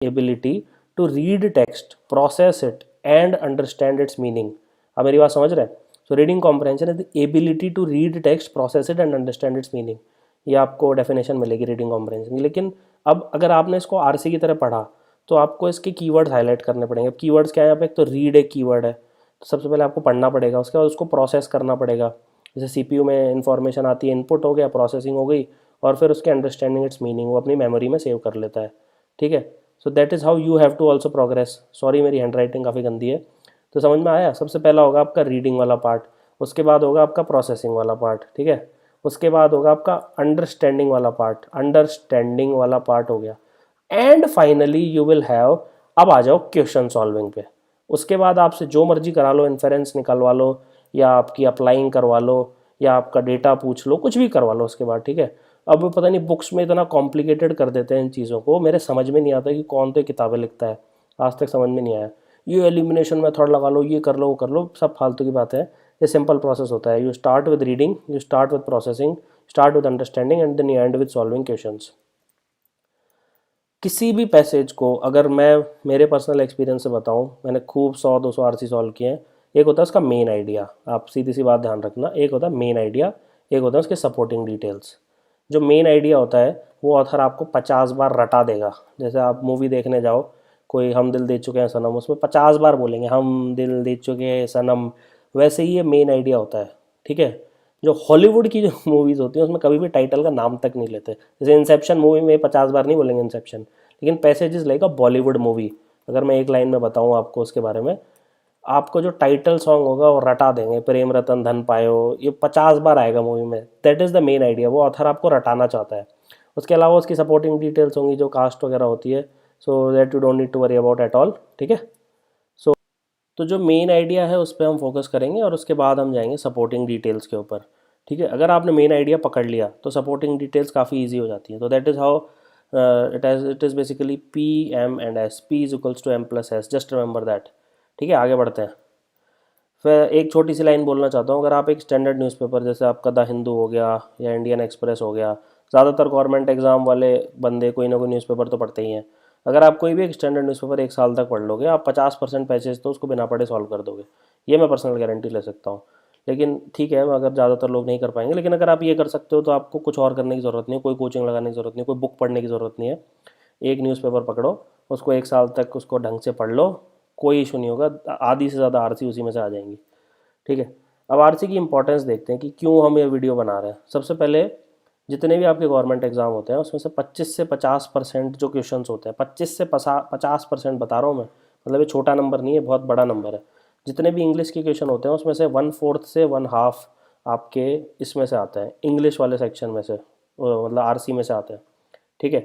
Ability to read text, process it and understand its meaning. आप मेरी बात समझ रहे हैं? So reading comprehension is the ability to read text, process it and understand its meaning. ये आपको definition मिलेगी रीडिंग कॉम्प्रहेंशन की। लेकिन अब अगर आपने इसको आरसी की तरह पढ़ा तो आपको इसके कीवर्ड्स हाईलाइट करने पड़ेंगे। अब कीवर्ड्स क्या है यहाँ पे? एक तो रीड एक कीवर्ड है, तो सबसे पहले आपको पढ़ना पड़ेगा, उसके बाद उसको प्रोसेस करना पड़ेगा। जैसे सीपीयू में इंफॉर्मेशन आती है, इनपुट हो गया, प्रोसेसिंग हो गई, और फिर उसके अंडरस्टैंडिंग इट्स मीनिंग वो अपनी मेमोरी में सेव कर लेता है। ठीक है, so that is how you have to also progress. Sorry मेरी हैंड राइटिंग काफ़ी गंदी है। तो समझ में आया? सबसे पहला होगा आपका रीडिंग वाला पार्ट, उसके बाद होगा आपका प्रोसेसिंग वाला पार्ट, ठीक है, उसके बाद होगा आपका अंडरस्टैंडिंग वाला पार्ट, अंडरस्टैंडिंग वाला पार्ट हो गया, and finally you will have, अब आ जाओ क्वेश्चन सॉल्विंग पे। उसके बाद आपसे जो मर्जी करा लो, इन्फेरेंस निकलवा लो, या आपकी अप्लाइंग करवा लो, या आपका डेटा पूछ लो, कुछ भी करवा लो उसके बाद, ठीक है। अब पता नहीं बुक्स में इतना कॉम्प्लिकेटेड कर देते हैं इन चीज़ों को, मेरे समझ में नहीं आता कि कौन तो किताबें लिखता है, आज तक समझ में नहीं आया। ये एलिमिनेशन मेथड लगा लो, ये कर लो, वो कर लो, सब फालतू की बात है। ये सिंपल प्रोसेस होता है। You start with reading, you start with processing, start with understanding, and then you end with solving questions. किसी भी पैसेज को अगर मैं मेरे पर्सनल एक्सपीरियंस से बताऊं, मैंने खूब 100-200 आरसी सॉल्व किए हैं। एक होता है उसका मेन आइडिया, आप सीधी सी बात ध्यान रखना, एक होता है मेन आइडिया, एक होता है उसके सपोर्टिंग डिटेल्स। जो मेन आइडिया होता है वो ऑथर आपको 50 बार रटा देगा। जैसे आप मूवी देखने जाओ, कोई हम दिल दे चुके हैं सनम, उसमें 50 बार बोलेंगे हम दिल दे चुके हैं सनम, वैसे ही ये मेन आइडिया होता है, ठीक है। जो हॉलीवुड की जो मूवीज़ होती हैं उसमें कभी भी टाइटल का नाम तक नहीं लेते। जैसे इंसेप्शन मूवी में 50 बार नहीं बोलेंगे इंसेप्शन, लेकिन पैसेजेस लाइक अ बॉलीवुड मूवी, अगर मैं एक लाइन में बताऊँ आपको उसके बारे में, आपको जो टाइटल सॉन्ग होगा वो रटा देंगे, प्रेम रतन धन पायो, ये 50 बार आएगा मूवी में। That is the main idea, वो ऑथर आपको रटाना चाहता है। उसके अलावा उसकी सपोर्टिंग डिटेल्स होंगी, जो कास्ट वगैरह होती है, so that you don't need to worry about at all, ठीक है। सो तो जो मेन आइडिया है उस पर हम फोकस करेंगे, और उसके बाद हम जाएंगे सपोर्टिंग डिटेल्स के ऊपर, ठीक है। अगर आपने मेन आइडिया पकड़ लिया तो सपोर्टिंग डिटेल्स काफ़ी इजी हो जाती है। तो that is how it is basically P M and S, P is equals to M plus S, just remember that, ठीक है। आगे बढ़ते हैं। फिर एक छोटी सी लाइन बोलना चाहता हूँ, अगर आप एक स्टैंडर्ड न्यूज़पेपर जैसे आपका द हिंदू हो गया या इंडियन एक्सप्रेस हो गया, ज़्यादातर गवर्नमेंट एग्जाम वाले बंदे कोई ना कोई न्यूज़पेपर तो पढ़ते ही हैं। अगर आप कोई भी एक स्टैंडर्ड न्यूज़पेपर एक साल तक पढ़ लोगे, आप 50% पैसेज तो उसको बिना पढ़े सॉल्व कर दोगे, ये मैं पर्सनल गारंटी ले सकता हूँ। लेकिन ठीक है, अगर ज़्यादातर लोग नहीं कर पाएंगे, लेकिन अगर आप ये कर सकते हो तो आपको कुछ और करने की ज़रूरत नहीं है, कोई कोचिंग लगाने की ज़रूरत नहीं है, कोई बुक पढ़ने की ज़रूरत नहीं है। एक न्यूज़पेपर पकड़ो, उसको एक साल तक उसको ढंग से पढ़ लो, कोई इशू नहीं होगा, आधी से ज़्यादा आरसी उसी में से आ जाएंगी, ठीक है। अब आरसी की इंपॉर्टेंस देखते हैं कि क्यों हम ये वीडियो बना रहे हैं। सबसे पहले, जितने भी आपके गवर्नमेंट एग्जाम होते हैं उसमें से 25 से 50% जो क्वेश्चंस होते हैं, 25 से 50% बता रहा हूँ मैं, मतलब ये छोटा नंबर नहीं है, बहुत बड़ा नंबर है। जितने भी इंग्लिश के क्वेश्चन होते हैं उसमें से 1/4 से 1/2 आपके इसमें से आता है, इंग्लिश वाले सेक्शन में से, मतलब आरसी में से आता है, ठीक है।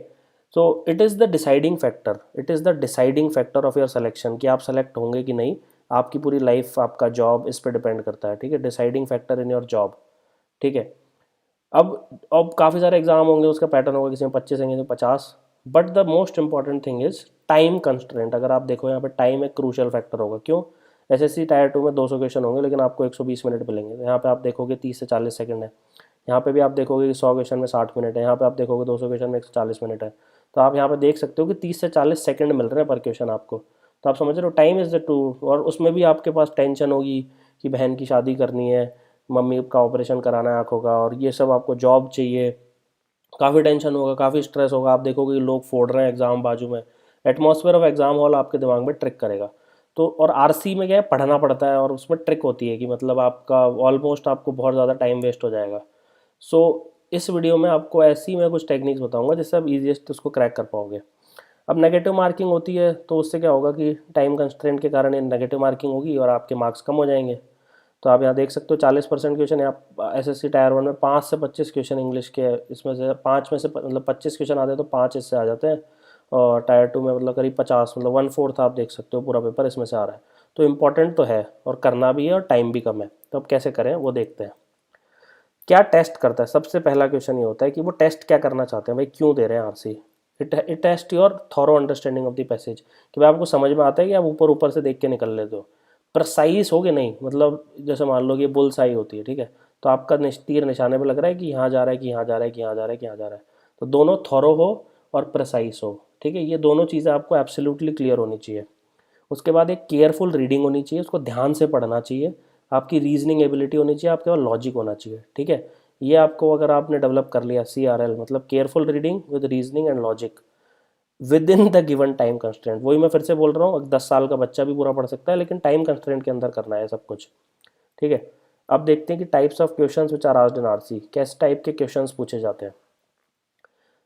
So it is the deciding factor, it is the deciding factor of your selection, कि आप सेलेक्ट होंगे कि नहीं। आपकी पूरी लाइफ, आपका जॉब इस पर डिपेंड करता है, ठीक है। Deciding factor in your job, ठीक है। अब काफ़ी सारे एग्जाम होंगे, उसका पैटर्न होगा, किसी में 25 है, किसी में 50। But the most important thing is time constraint. अगर आप देखो यहाँ पे टाइम एक क्रूशियल फैक्टर होगा। क्यों? एसएससी टायर 2 में 200 क्वेश्चन होंगे, लेकिन आपको 120 मिनट मिलेंगे। यहाँ पे आप देखोगे 30 से 40 सेकंड है। यहाँ पे भी आप देखोगे कि 100 क्वेश्चन में 60 मिनट है। यहाँ पे आप देखोगे 200 क्वेश्चन में 140 मिनट है। तो आप यहाँ पे देख सकते हो कि 30 से 40 सेकंड मिल रहे हैं पर क्वेश्चन आपको। तो आप समझ रहे हो, टाइम इज़ द टू। और उसमें भी आपके पास टेंशन होगी कि बहन की शादी करनी है, मम्मी का ऑपरेशन कराना है आँखों का, और ये सब, आपको जॉब चाहिए, काफ़ी टेंशन होगा, काफ़ी स्ट्रेस होगा। आप देखोगे कि लोग फोड़ रहे हैं एग्ज़ाम बाजू में। एटमॉस्फेयर ऑफ एग्ज़ाम हॉल आपके दिमाग में ट्रिक करेगा। तो और आरसी में क्या है, पढ़ना पड़ता है, और उसमें ट्रिक होती है कि मतलब आपका ऑलमोस्ट आपको बहुत ज़्यादा टाइम वेस्ट हो जाएगा। सो इस वीडियो में आपको ऐसी मैं कुछ टेक्निक्स बताऊंगा जिससे आप इजीएस्ट उसको क्रैक कर पाओगे। अब नेगेटिव मार्किंग होती है तो उससे क्या होगा कि टाइम कंस्ट्रेंट के कारण नेगेटिव मार्किंग होगी और आपके मार्क्स कम हो जाएंगे। तो आप यहाँ देख सकते हो 40% क्वेश्चन है। आप एसएससी टायर 1 में 5 से 25 क्वेश्चन इंग्लिश के, इसमें से 5 में से मतलब 25 क्वेश्चन आते हैं तो 5 इससे आ जाते हैं। और टायर 2 में मतलब करीब 50, मतलब 1/4 आप देख सकते हो पूरा पेपर इसमें से आ रहा है। तो इम्पॉर्टेंट तो है, और करना भी है, और टाइम भी कम है। तो अब कैसे करें वो देखते हैं। क्या टेस्ट करता है? सबसे पहला क्वेश्चन ये होता है कि वो टेस्ट क्या करना चाहते हैं भाई, क्यों दे रहे हैं RC. It taste your thorough understanding of the passage, कि भाई आपको समझ में आता है कि आप ऊपर ऊपर से देख के निकल लेते हो, प्रिसाइज हो गए नहीं। मतलब जैसे मान लो कि बुल्स आई होती है, ठीक है, तो आपका तीर निशाने पे लग रहा है कि यहाँ जा रहा है, कि यहाँ जा रहा है, कि यहाँ जा रहा है, कि यहाँ जा रहा है। तो दोनों थॉरो हो और प्रिसाइज हो, ठीक है, ये दोनों चीज़ें आपको एब्सोल्युटली क्लियर होनी चाहिए। उसके बाद एक केयरफुल रीडिंग होनी चाहिए, उसको ध्यान से पढ़ना चाहिए, आपकी रीजनिंग एबिलिटी होनी चाहिए, आपके पास लॉजिक होना चाहिए। ठीक है, ये आपको अगर आपने डेवलप कर लिया, CRL मतलब careful reading with reasoning and logic with in the given time constraint. वही मैं फिर से बोल रहा हूँ, 10 साल का बच्चा भी पूरा पढ़ सकता है, लेकिन टाइम कंस्ट्रेंट के अंदर करना है सब कुछ। ठीक है, अब देखते हैं कि types of questions which are asked in RC, किस टाइप के क्वेश्चंस पूछे जाते हैं।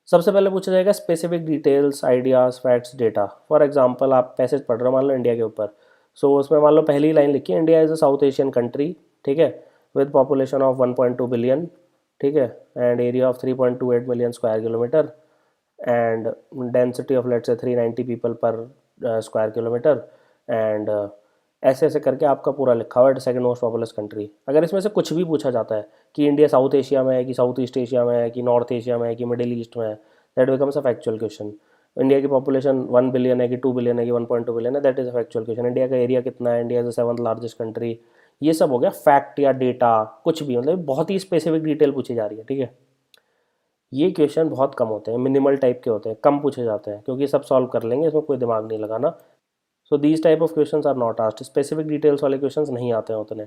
सबसे पहले पूछा जाएगा specific details, ideas, facts, data. For example आप पैसेज पढ़ रहे हो मान लो इंडिया के ऊपर, सो उसमें मान लो पहली लाइन लिखी है, India is a south Asian country, ठीक है, विद पॉपुलेशन ऑफ 1.2 बिलियन, ठीक है, and area of 3.28 million square kilometre, and density of let's say 390 people पर स्क्वायर किलोमीटर, एंड ऐसे ऐसे करके आपका पूरा लिखा हुआ है, सेकंड मोस्ट पॉपुलस कंट्री। अगर इसमें से कुछ भी पूछा जाता है कि इंडिया साउथ एशिया में है कि साउथ ईस्ट एशिया में है कि नॉर्थ एशिया में है कि मिडिल ईस्ट में है, that becomes a factual question. India की पॉपुलेशन 1 बिलियन है कि 2 बिलियन है कि 1.2 बिलियन है, that is a factual question. India का एरिया कितना है, India is the 7th largest country, ये सब हो गया फैक्ट या डेटा, कुछ भी मतलब बहुत ही स्पेसिफिक डिटेल पूछी जा रही है। ठीक है, ये क्वेश्चन बहुत कम होते हैं, मिनिमल टाइप के होते हैं, कम पूछे जाते हैं, क्योंकि सब सॉल्व कर लेंगे, इसमें कोई दिमाग नहीं लगाना। So these type of questions are not asked, specific details वाले क्वेश्चंस नहीं आते हैं उतने।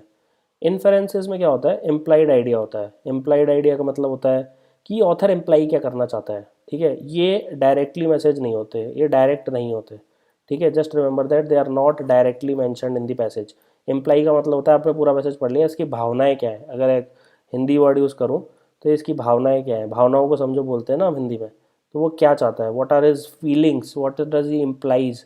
इन्फेरेंसेस में क्या होता है, इम्प्लाइड आइडिया होता है। इम्प्लाइड आइडिया का मतलब होता है कि ऑथर इम्प्लाई क्या करना चाहता है। ठीक है, ये डायरेक्टली मैसेज नहीं होते, ये डायरेक्ट नहीं होते। ठीक है, just remember that they are not directly mentioned in the passage. Imply का मतलब होता है आपने पूरा मैसेज पढ़ लिया, इसकी भावनाएं क्या है, अगर एक हिंदी वर्ड यूज़ करूँ तो इसकी भावनाएं क्या है, भावनाओं को समझो बोलते हैं ना हम हिंदी में, तो वो क्या चाहता है, what are his feelings, what does he implies.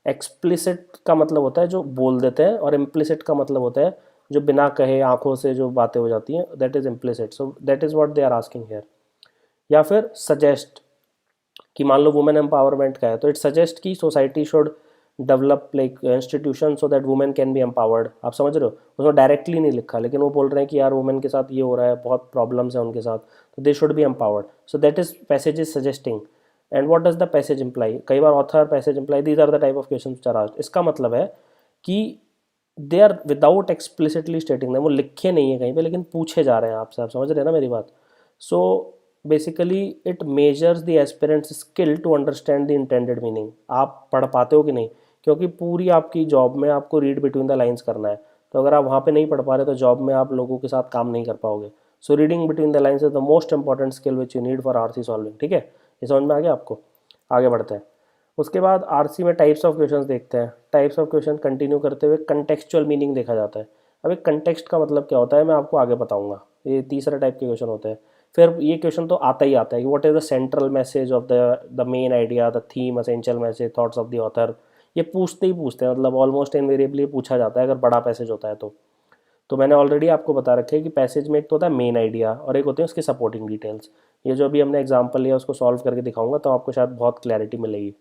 Explicit का मतलब होता है जो बोल देते हैं, और इम्प्लिसिट का मतलब होता है जो बिना कहे आंखों से जो बातें हो जाती हैं, that is implicit. So that is what they are asking here. या फिर सजेस्ट, कि मान लो वुमेन एम्पावरमेंट का है, तो इट सजेस्ट कि society should develop like institution so that women can be empowered. आप समझ रहे हो, उसमें डायरेक्टली नहीं लिखा, लेकिन वो बोल रहे हैं कि यार वुमेन के साथ ये हो रहा है, बहुत प्रॉब्लम्स है उनके साथ, तो they should be empowered. So that is passage is suggesting. And what does the passage imply, कई बार author passage imply, these are the type of question which are asked. इसका मतलब है कि they are without explicitly stating them, वो लिखे नहीं है कहीं पे, लेकिन पूछे जा रहे हैं आपसे। आप समझ रहे हैं ना मेरी बात। So basically it measures the aspirants skill to understand the intended meaning. आप पढ़ पाते हो कि नहीं, क्योंकि पूरी आपकी जॉब में आपको रीड बिटवीन द लाइंस करना है, तो अगर आप वहाँ पे नहीं पढ़ पा रहे तो जॉब में आप लोगों के साथ काम नहीं कर पाओगे। So reading between the lines is the most important skill which you need for RC solving. ठीक है, ये समझ में आ गया आपको। आगे बढ़ते हैं। उसके बाद आरसी में टाइप्स ऑफ क्वेश्चंस देखते हैं। टाइप्स ऑफ क्वेश्चन कंटिन्यू करते हुए कंटेक्चुअल मीनिंग देखा जाता है। अब एक कंटेक्स्ट का मतलब क्या होता है मैं आपको आगे बताऊंगा, ये तीसरा टाइप के क्वेश्चन होते हैं। फिर ये क्वेश्चन तो आता ही आता है कि what is the central message of the main idea, the theme, essential message, thoughts of the author. ये पूछते ही पूछते हैं, मतलब ऑलमोस्ट इनवेरिएबली पूछा जाता है अगर बड़ा पैसेज होता है तो मैंने ऑलरेडी आपको बता रखा है कि पैसेज में एक तो होता है मेन आइडिया और एक होते हैं उसके सपोर्टिंग डिटेल्स। ये जो अभी हमने एग्जांपल लिया उसको सॉल्व करके दिखाऊंगा तो आपको शायद बहुत क्लैरिटी मिलेगी।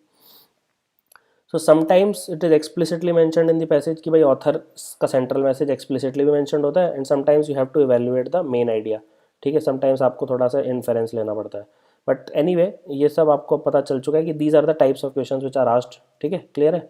So sometimes it is explicitly mentioned in the passage कि भाई ऑथर का सेंट्रल मैसेज एक्सप्लिसिटली भी मेंशनड होता है, and sometimes you have to evaluate the main idea. ठीक है, समटाइम्स आपको थोड़ा सा इन्फेरेंस लेना पड़ता है, बट एनीवे ये सब आपको पता चल चुका है कि these are the types of questions which are asked. ठीक है, क्लियर है।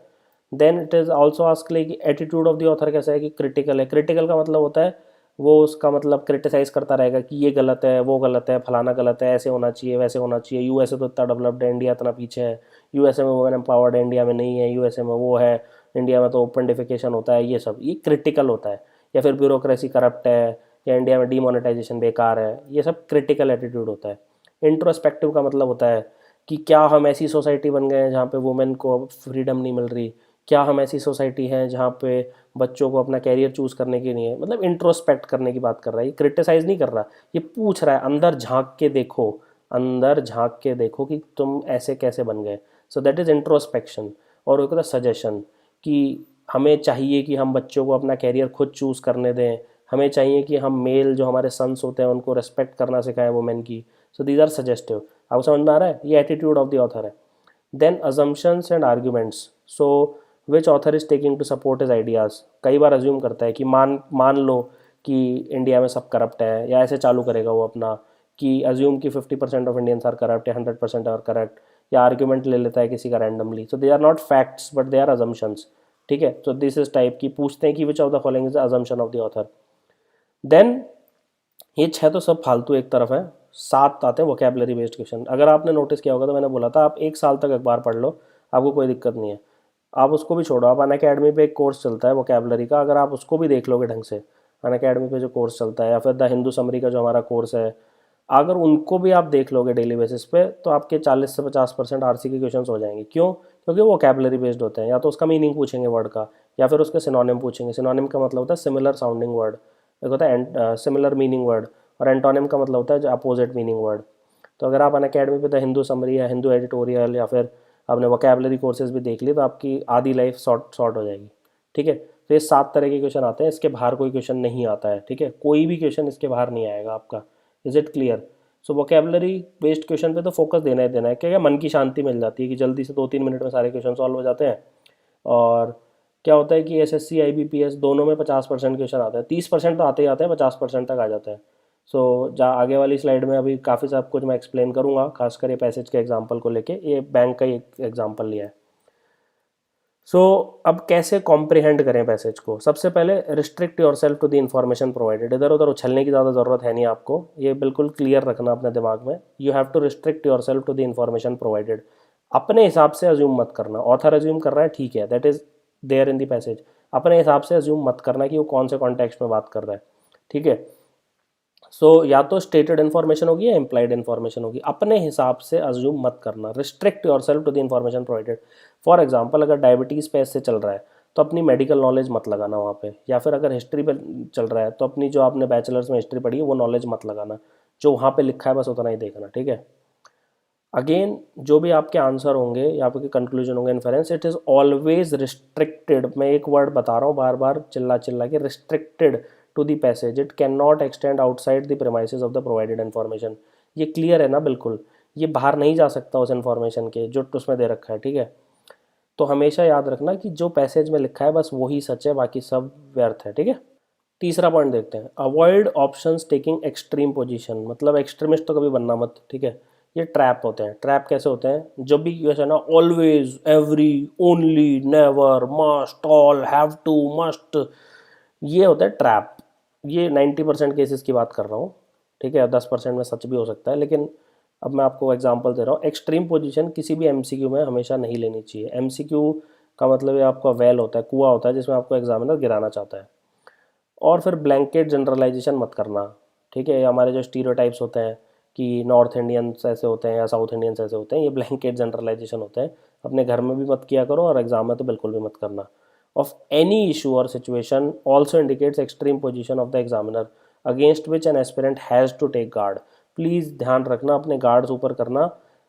Then it is also ask like attitude of the author कैसा है, कि क्रिटिकल है। क्रिटिकल का मतलब होता है वो उसका मतलब क्रिटिसाइज करता रहेगा कि ये गलत है, वो गलत है, फलाना गलत है, ऐसे होना चाहिए, वैसे होना चाहिए, यूएसए तो इतना डेवलप्ड है, इंडिया इतना पीछे है, यूएसए में वुमेन एम्पावर्ड है, इंडिया में नहीं है, यूएसए में वो है, इंडिया में तो ओपन डिफिकेशन होता है, ये सब ये क्रिटिकल होता है। या फिर ब्यूरोक्रेसी करप्ट है, या इंडिया में डीमोनेटाइजेशन बेकार है, ये सब क्रिटिकल एटीट्यूड होता है। इंट्रोस्पेक्टिव का मतलब होता है कि क्या हम ऐसी सोसाइटी बन गए हैं जहाँ पे वुमेन को फ्रीडम नहीं मिल रही, क्या हम ऐसी सोसाइटी हैं जहाँ पे बच्चों को अपना कैरियर चूज़ करने की नहीं है, मतलब इंट्रोस्पेक्ट करने की बात कर रहा है, ये क्रिटिसाइज नहीं कर रहा, ये पूछ रहा है, अंदर झांक के देखो, अंदर झांक के देखो कि तुम ऐसे कैसे बन गए। सो दैट इज़ इंट्रोस्पेक्शन। और एक होता है सजेशन, कि हमें चाहिए कि हम बच्चों को अपना कैरियर खुद चूज़ करने दें, हमें चाहिए कि हम मेल जो हमारे सन्स होते हैं उनको रेस्पेक्ट करना सिखाएं वुमेन की। So these are suggestive. आपको समझ में आ रहा है, ये एटीट्यूड ऑफ द ऑथर है। Then assumptions and arguments, so which author is taking to support his ideas. कई बार अज्यूम करता है कि मान लो कि इंडिया में सब करप्ट है, या ऐसे चालू करेगा वो अपना कि अज्यूम कि 50% ऑफ इंडियंस आर करप्ट या 100% आर करेक्ट, या आर्ग्यूमेंट ले लेता है किसी का randomly. So they are not facts but they are assumptions. ठीक है, तो दिस इज टाइप की पूछते हैं कि which of the following is assumption of the author. देन ये छह तो सब फालतू एक तरफ है, 7 आते हैं वोकेबलरी बेस्ड क्वेश्चन। अगर आपने नोटिस किया होगा तो मैंने बोला था आप 1 साल तक अखबार पढ़ लो, आपको कोई दिक्कत नहीं है। आप उसको भी छोड़ो, आप अनअकैडमी पे एक कोर्स चलता है वोकेबलरी का, अगर आप उसको भी देख लोगे ढंग से, अनअकैडमी पे जो कोर्स चलता है, या फिर द हिंदू समरी का जो हमारा कोर्स है, अगर उनको भी आप देख लोगे डेली बेसिस पे, तो आपके 40 से 50% आरसी के क्वेश्चन हो जाएंगे। क्यों? क्योंकि वो वोकेबलरी बेस्ड होते हैं। या तो उसका मीनिंग पूछेंगे वर्ड का, या फिर उसके सिनोनिम पूछेंगे। सिनोनिम का मतलब होता है सिमिलर साउंडिंग वर्ड, एक होता है सिमिलर मीनिंग वर्ड, और एंटोनिम का मतलब होता है जो अपोजिट मीनिंग वर्ड। तो अगर आप अनअकैडमी पे द हिंदू समरी या हिंदू एडिटोरियल या फिर आपने वोकेबलरी कोर्सेज भी देख लिए, तो आपकी आधी लाइफ शॉर्ट हो जाएगी। ठीक है, तो ये 7 तरह के क्वेश्चन आते हैं, इसके बाहर कोई क्वेश्चन नहीं आता है। ठीक है, कोई भी क्वेश्चन इसके बाहर नहीं आएगा आपका। Is it clear? So vocabulary based question पे तो फोकस देना ही देना है। क्या मन की शांति मिल जाती है कि जल्दी से 2-3 मिनट में सारे क्वेश्चन सॉल्व हो जाते हैं। और क्या होता है कि एसएससी आईबीपीएस दोनों में 50% क्वेश्चन आते हैं, 30% तो आते ही आते हैं, 50% तक आ जाते हैं। सो जहाँ आगे वाली स्लाइड में अभी काफ़ी सब कुछ मैं एक्सप्लेन करूँगा, खासकर ये पैसेज के एग्जाम्पल को लेके, ये बैंक का ही एक एग्जाम्पल लिया है। सो अब कैसे कॉम्प्रिहेंड करें पैसेज को? सबसे पहले restrict yourself to the information provided. इधर उधर उछलने की ज़्यादा ज़रूरत है नहीं आपको, ये बिल्कुल क्लियर रखना अपने दिमाग में। You have to restrict yourself to the information provided. अपने हिसाब से अज्यूम मत करना। ऑथर अज्यूम कर रहा है, ठीक है, that is there in the passage. अपने हिसाब से अज्यूम मत करना कि वो कौन से कॉन्टेक्स्ट में बात कर रहा है। ठीक है, सो या तो स्टेटेड इन्फॉर्मेशन होगी या इम्प्लाइड इन्फॉर्मेशन होगी। अपने हिसाब से अज्यूम मत करना। Restrict yourself to the information provided. For example, अगर डायबिटीज़ पे ऐसे चल रहा है तो अपनी मेडिकल नॉलेज मत लगाना वहाँ पे, या फिर अगर हिस्ट्री पे चल रहा है तो अपनी जो आपने बैचलर्स में हिस्ट्री पढ़ी है वो नॉलेज मत लगाना। जो वहाँ पे लिखा है बस उतना ही देखना। ठीक है, अगेन जो भी आपके आंसर होंगे या आपके कंक्लूजन होंगे, inference, it is always restricted. मैं एक वर्ड बता रहा हूँ बार बार चिल्ला चिल्ला के, restricted to the passage. It can not extend outside the premises of the provided information. ये क्लियर है ना? बिल्कुल, ये बाहर नहीं जा सकता उस इन्फॉर्मेशन के जो उसमें दे रखा है। ठीक है, तो हमेशा याद रखना कि जो पैसेज में लिखा है बस वही सच है, बाकी सब व्यर्थ है। ठीक है, तीसरा पॉइंट देखते हैं, avoid options taking extreme position. मतलब एक्सट्रीमिस्ट तो कभी बनना मत। ठीक है, ये ट्रैप होते हैं। ट्रैप कैसे होते हैं? जब भी वैसे ना, always, every, only, never, must, all, have to, must, ये होता है ट्रैप। ये 90% केसेस की बात कर रहा हूँ। ठीक है, 10% में सच भी हो सकता है, लेकिन अब मैं आपको एग्जांपल दे रहा हूँ। एक्सट्रीम पोजीशन किसी भी एमसीक्यू में हमेशा नहीं लेनी चाहिए। एमसीक्यू का मतलब ये आपका वेल होता है, कुआं होता है जिसमें आपको एग्जामिनर गिराना चाहता है। और फिर ब्लैंकेट जनरलाइजेशन मत करना। ठीक है, हमारे जो स्टीरियोटाइप्स होते हैं कि नॉर्थ इंडियंस ऐसे होते हैं या साउथ इंडियंस ऐसे होते हैं, ये ब्लैंकेट जनरलाइजेशन होते हैं। अपने घर में भी मत किया करो और एग्जाम में तो बिल्कुल भी मत करना। ऑफ एनी इशू और situation also indicates extreme position of the examiner against which an aspirant has to take guard. Please ध्यान रखना, अपने गार्ड्स ऊपर करना।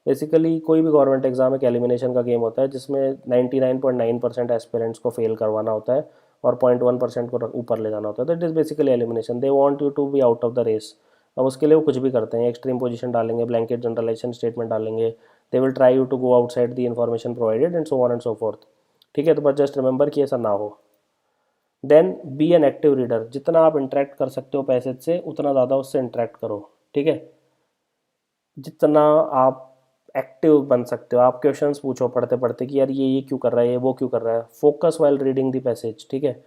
बेसिकली कोई भी गवर्नमेंट एग्जाम एक एलिमिनेशन का गेम होता है जिसमें 99.9% एस्पिरेंट्स को फेल करवाना होता है और 0.1% को ऊपर ले जाना होता है। तो it is basically elimination. They want you to be out of the race. अब उसके लिए वो कुछ भी करते हैं, एक्सट्रीम पोजीशन डालेंगे, ब्लैंकेट जनरलाइजेशन स्टेटमेंट डालेंगे, they will try you to go outside the information provided and so on and so forth. ठीक है, तो बस जस्ट रिमेंबर कि ऐसा ना हो। Then be an active reader. जितना आप इंटरेक्ट कर सकते हो पैसेज से उतना ज़्यादा उससे इंटरेक्ट करो। ठीक है, जितना आप एक्टिव बन सकते हो। आप क्वेश्चंस पूछो पढ़ते पढ़ते कि यार ये क्यों कर रहा है, ये वो क्यों कर रहा है। Focus while reading the passage. ठीक है,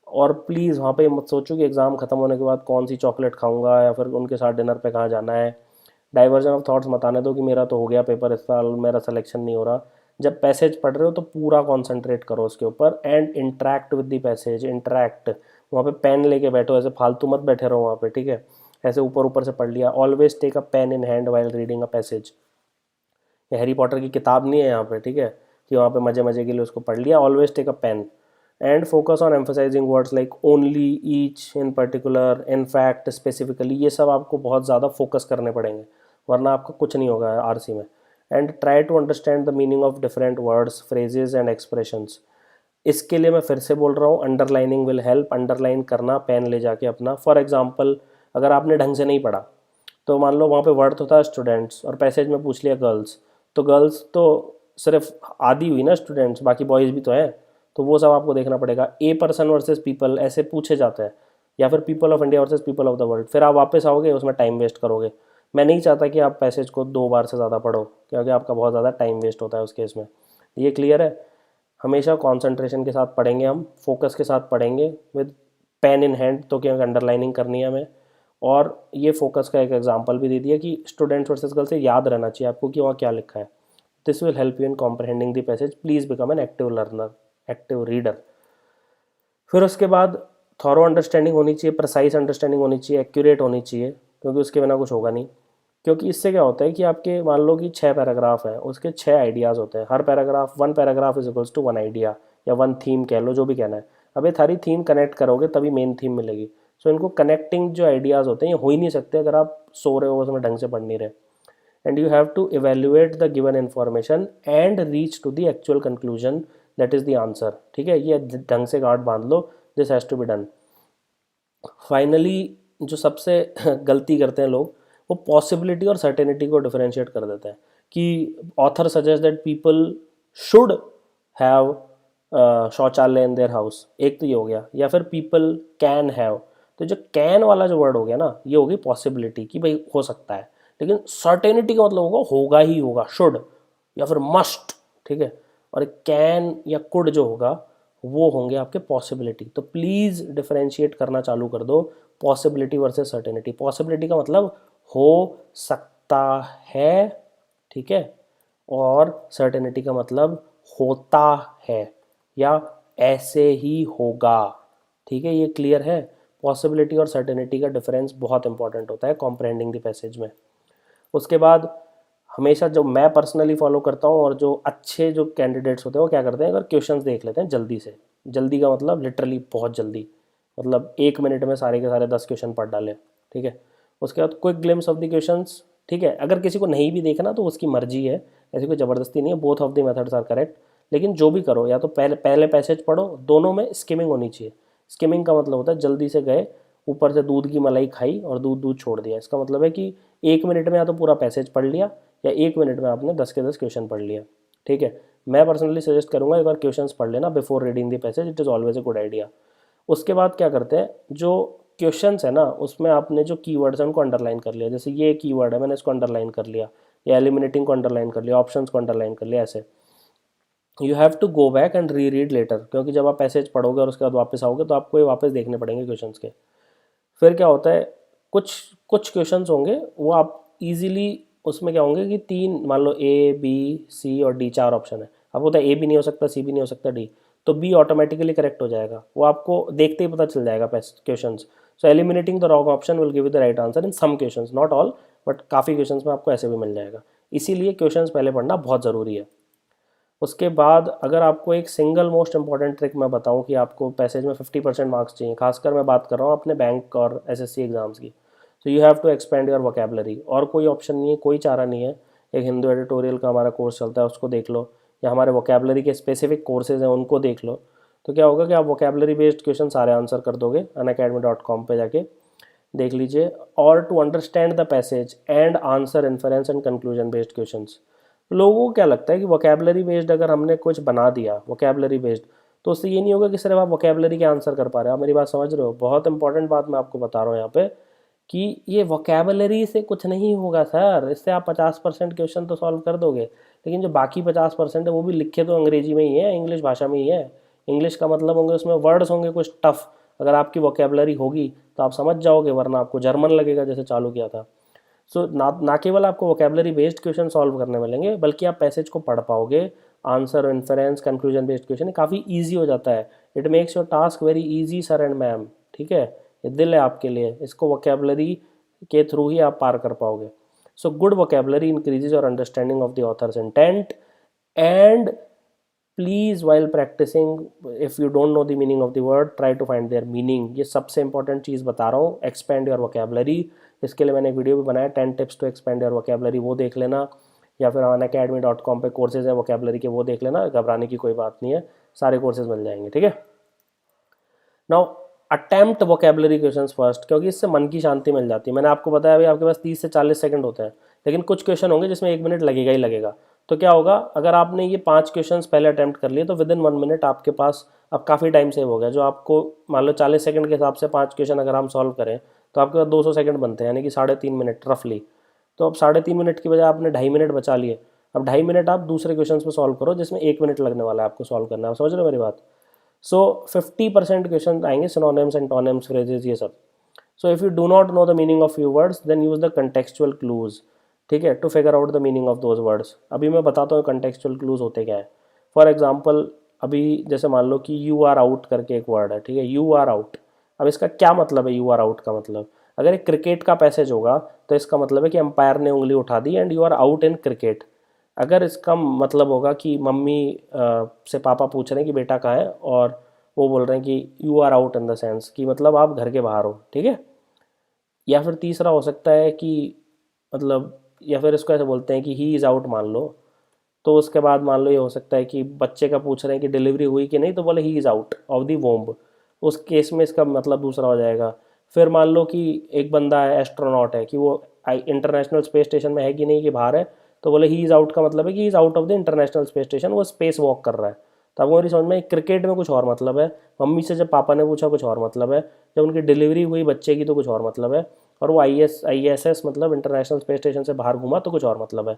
और प्लीज़ वहाँ पे मत सोचो कि एग्ज़ाम ख़त्म होने के बाद कौन सी चॉकलेट खाऊंगा या फिर उनके साथ डिनर पे कहाँ जाना है। डाइवर्जन ऑफ थॉट्स मत आने दो कि मेरा तो हो गया पेपर इस साल, मेरा सिलेक्शन नहीं हो रहा। जब पैसेज पढ़ रहे हो तो पूरा कॉन्सेंट्रेट करो उसके ऊपर and interact with the passage. Interact, वहाँ पे पेन लेके बैठो, ऐसे फालतू मत बैठे रहो वहाँ पे। ठीक है, ऐसे ऊपर ऊपर से पढ़ लिया। Always take a pen in hand while reading a passage. ये हैरी पॉटर की किताब नहीं है यहाँ पे। ठीक है, कि वहाँ पे मज़े मज़े के लिए उसको पढ़ लिया। Always take a pen and focus on emphasizing words like only, each, in particular, in fact, specifically. ये सब आपको बहुत ज़्यादा फोकस करने पड़ेंगे, वरना आपका कुछ नहीं होगा आरसी में। And try to understand the meaning of different words, phrases and expressions. इसके लिए मैं फिर से बोल रहा हूँ, अंडरलाइनिंग विल हेल्प। अंडरलाइन करना पेन ले जाके अपना। फॉर एग्जाम्पल, अगर आपने ढंग से नहीं पढ़ा तो मान लो वहाँ पे वर्ड तो था स्टूडेंट्स और पैसेज में पूछ लिया गर्ल्स, तो गर्ल्स तो सिर्फ आधी हुई ना स्टूडेंट्स, बाकी बॉयज़ भी तो हैं। तो वो सब आपको देखना पड़ेगा। ए पर्सन वर्सेस पीपल ऐसे पूछे जाते हैं, या फिर people of India versus people of the world. फिर आप वापस आओगे, उसमें टाइम वेस्ट करोगे। मैं नहीं चाहता कि आप पैसेज को 2 बार से ज़्यादा पढ़ो, क्योंकि आपका बहुत ज़्यादा टाइम वेस्ट होता है उस केस में। ये क्लियर है? हमेशा कॉन्सेंट्रेशन के साथ पढ़ेंगे हम, फोकस के साथ पढ़ेंगे विद पेन इन हैंड, तो क्या अंडरलाइनिंग करनी है हमें। और ये फोकस का एक एग्जांपल भी दे दिया कि स्टूडेंट्स वर्सेस गर्ल्स से याद रहना चाहिए आपको कि वहाँ क्या लिखा है. This will help you in comprehending the passage. Please become an active learner, active reader. फिर उसके बाद थॉरो अंडरस्टैंडिंग होनी चाहिए, प्रिसाइज अंडरस्टैंडिंग होनी चाहिए, एक्यूरेट होनी चाहिए, क्योंकि उसके बिना कुछ होगा नहीं. क्योंकि इससे क्या होता है कि आपके मान लो कि 6 पैराग्राफ हैं, उसके 6 आइडियाज़ होते हैं. हर paragraph, 1 paragraph is equals to 1 idea या 1 थीम कह लो, जो भी कहना है. अब ये सारी थीम कनेक्ट करोगे तभी मेन थीम मिलेगी. सो इनको कनेक्टिंग जो आइडियाज़ होते हैं ये हो ही नहीं सकते अगर आप सो रहे हो, उसमें ढंग से पढ़ नहीं रहे. And you have to evaluate the given information and reach to the actual conclusion, that is the answer. ठीक है, ये ढंग से गांठ बांध लो. This has to be done. Finally जो सबसे गलती करते हैं लोग, वो पॉसिबिलिटी और सर्टेनिटी को डिफरेंशिएट कर देते हैं कि author suggest that people should have शौचालय इन देयर हाउस. एक तो ये हो गया. या फिर पीपल कैन हैव. तो जो कैन वाला जो वर्ड हो गया ना, ये होगी पॉसिबिलिटी कि भाई हो सकता है. लेकिन सर्टेनिटी का मतलब होगा ही होगा, शुड या फिर मस्ट. ठीक है. और कैन या कुड जो होगा वो होंगे आपके पॉसिबिलिटी. तो प्लीज़ डिफरेंशिएट करना चालू कर दो पॉसिबिलिटी वर्सेस सर्टेनिटी. पॉसिबिलिटी का मतलब हो सकता है, ठीक है, और सर्टेनिटी का मतलब होता है या ऐसे ही होगा. ठीक है, ये क्लियर है. पॉसिबिलिटी और सर्टेनिटी का डिफरेंस बहुत इंपॉर्टेंट होता है कॉम्प्रहेंडिंग द पैसेज में. उसके बाद हमेशा जो मैं पर्सनली फॉलो करता हूँ और जो अच्छे जो कैंडिडेट्स होते हैं वो क्या करते हैं, अगर क्वेश्चंस देख लेते हैं जल्दी से. जल्दी का मतलब लिटरली बहुत जल्दी, मतलब 1 मिनट में सारे के सारे 10 क्वेश्चन पढ़ डाले. ठीक है. उसके बाद quick glimpse of the questions. ठीक है, अगर किसी को नहीं भी देखना तो उसकी मर्जी है, ऐसी कोई ज़बरदस्ती नहीं है. Both of the methods are correct. लेकिन जो भी करो, या तो पहले पहले पैसेज पढ़ो, दोनों में स्किमिंग होनी चाहिए. स्किमिंग का मतलब होता है जल्दी से गए, ऊपर से दूध की मलाई खाई और दूध दूध छोड़ दिया. इसका मतलब है कि 1 मिनट में या तो पूरा पैसेज पढ़ लिया या 1 मिनट में आपने 10 के 10 क्वेश्चन पढ़ लिया. ठीक है. मैं पर्सनली सजेस्ट करूंगा एक बार क्वेश्चंस पढ़ लेना before reading the passage. It is always a good idea. उसके बाद क्या करते हैं, जो क्वेश्चंस है ना उसमें आपने जो कीवर्ड्स हैं उनको अंडरलाइन कर लिया. जैसे ये कीवर्ड है, मैंने इसको अंडरलाइन कर लिया, या एलिमिनेटिंग को अंडरलाइन कर लिया, ऑप्शंस को अंडरलाइन कर लिया. ऐसे you have to go back and reread later, क्योंकि जब आप पैसेज पढ़ोगे और उसके बाद वापस आओगे तो आपको ये वापस देखने पड़ेंगे क्वेश्चंस के. फिर क्या होता है, कुछ कुछ क्वेश्चंस होंगे वो आप इजीली, उसमें क्या होंगे कि 3 मान लो ए बी सी और डी 4 ऑप्शन है. आपको पता है ए भी नहीं हो सकता, सी भी नहीं हो सकता, डी. तो बी ऑटोमेटिकली करेक्ट हो जाएगा, वो आपको देखते ही पता चल जाएगा questions. So eliminating the wrong option will give you the right answer in some questions, not all, but काफ़ी क्वेश्चंस में आपको ऐसे भी मिल जाएगा. इसीलिए क्वेश्चंस पहले पढ़ना बहुत ज़रूरी है. उसके बाद अगर आपको एक सिंगल मोस्ट इंपॉर्टेंट ट्रिक मैं बताऊं कि आपको पैसेज में 50% मार्क्स चाहिए, खासकर मैं बात कर रहा हूँ अपने बैंक और एसएससी एग्जाम्स की. तो you have to expand your vocabulary. और कोई ऑप्शन नहीं है, कोई चारा नहीं है. एक हिंदू एडिटोरियल का हमारा कोर्स चलता है, उसको देख लो, या हमारे वोकेबलरी के स्पेसिफिक कोर्सेज हैं उनको देख लो. तो क्या होगा कि आप वोकेबलरी बेस्ड क्वेश्चन सारे आंसर कर दोगे. unacademy.com पे जाके देख लीजिए. और to understand the passage and answer inference and conclusion based questions. लोगों को क्या लगता है कि वोकेबलरी बेस्ड अगर हमने कुछ बना दिया वोकेबलरी बेस्ड, तो उससे ये नहीं होगा कि सिर्फ आप वोकेबलरी के आंसर कर पा रहे हो. आप मेरी बात समझ रहे हो? बहुत इंपॉर्टेंट बात मैं आपको बता रहा हूँ यहाँ पे, कि ये वोकेबलरी से कुछ नहीं होगा सर. इससे आप 50% क्वेश्चन तो सॉल्व कर दोगे, लेकिन जो बाकी 50% है वो भी लिखे तो अंग्रेजी में ही है, इंग्लिश भाषा में ही है. इंग्लिश का मतलब होंगे उसमें वर्ड्स होंगे कुछ टफ. अगर आपकी वोकेबलरी होगी तो आप समझ जाओगे, वरना आपको जर्मन लगेगा जैसे चालू किया था. सो ना केवल आपको वोकेबलरी बेस्ड क्वेश्चन सॉल्व करने मिलेंगे, बल्कि आप पैसेज को पढ़ पाओगे. Answer, inference, conclusion based question काफ़ी ईजी हो जाता है. It makes your task very easy sir and ma'am. ठीक है, ये दिल है आपके लिए, इसको वोकेबलरी के थ्रू ही आप पार कर पाओगे. So good vocabulary increases your understanding of the author's intent. And please while practising, if you don't know the meaning of the word, try to find their meaning. ये सबसे इंपॉर्टेंट चीज़ बता रहा हूँ. Expand your vocabulary. इसके लिए मैंने एक वीडियो भी बनाया, 10 tips to expand your vocabulary, वो देख लेना. या फिर unacademy.com पे कोर्सेज हैं वोकेबलरी के, वो देख लेना. घबराने की कोई बात नहीं है, सारे कोर्सेज मिल जाएंगे. ठीक है. Now attempt vocabulary questions first, क्योंकि इससे मन की शांति मिल जाती है. मैंने आपको बताया अभी आपके पास 30 से 40 सेकंड होते हैं, लेकिन कुछ क्वेश्चन होंगे जिसमें 1 मिनट लगेगा ही लगेगा. तो क्या होगा, अगर आपने ये 5 क्वेश्चंस पहले अटैम्प्ट कर लिए तो विद इन 1 मिनट आपके पास अब काफ़ी टाइम सेव हो गया. जो आपको मान लो 40 सेकंड के हिसाब से 5 क्वेश्चन अगर हम सॉल्व करें तो आपके पास 200 सेकंड बनते हैं, यानी कि 3.5 मिनट रफली. तो अब 3.5 मिनट की बजाय आपने 2.5 मिनट बचा लिए. अब 2.5 मिनट आप दूसरे क्वेश्चन पे सॉल्व करो जिसमें 1 मिनट लगने वाला है आपको सॉल्व करना है. आप समझ रहे हो मेरी बात? सो 50% क्वेश्चन आएंगे सिनोनिम्स, एंटोनिम्स, फ्रेजेस, ये सब. So if you do not know the meaning of few words then use the contextual clues, ठीक है, to figure out the meaning of those words. अभी मैं बताता हूँ कंटेक्चुअल क्लूज होते क्या है। फॉर एग्जाम्पल अभी जैसे मान लो कि यू आर आउट करके एक वर्ड है, ठीक है, यू आर आउट। अब इसका क्या मतलब है यू आर आउट का मतलब? अगर एक क्रिकेट का पैसेज होगा तो इसका मतलब है कि अंपायर ने उंगली उठा दी and you are out in cricket. अगर इसका मतलब होगा कि मम्मी से पापा पूछ रहे हैं कि बेटा कहाँ है, और वो बोल रहे हैं कि you are out in the sense कि मतलब आप घर के बाहर हो, ठीक है। या फिर तीसरा हो सकता है कि मतलब, या फिर इसको ऐसे बोलते हैं कि ही इज़ आउट मान लो, तो उसके बाद मान लो ये हो सकता है कि बच्चे का पूछ रहे हैं कि डिलीवरी हुई कि नहीं, तो बोले he is out of the womb, उस केस में इसका मतलब दूसरा हो जाएगा। फिर मान लो कि एक बंदा है एस्ट्रोनॉट है कि वो इंटरनेशनल स्पेस स्टेशन में है कि नहीं कि बाहर है, तो बोले ही इज़ आउट का मतलब है कि he is out of the international space station, वो स्पेस वॉक कर रहा है। तो आपको मेरी समझ में, क्रिकेट में कुछ और मतलब है, मम्मी से जब पापा ने पूछा कुछ और मतलब है, जब उनकी डिलीवरी हुई बच्चे की तो कुछ और मतलब है, और वो ISS मतलब इंटरनेशनल स्पेस स्टेशन से बाहर घूमा तो कुछ और मतलब है।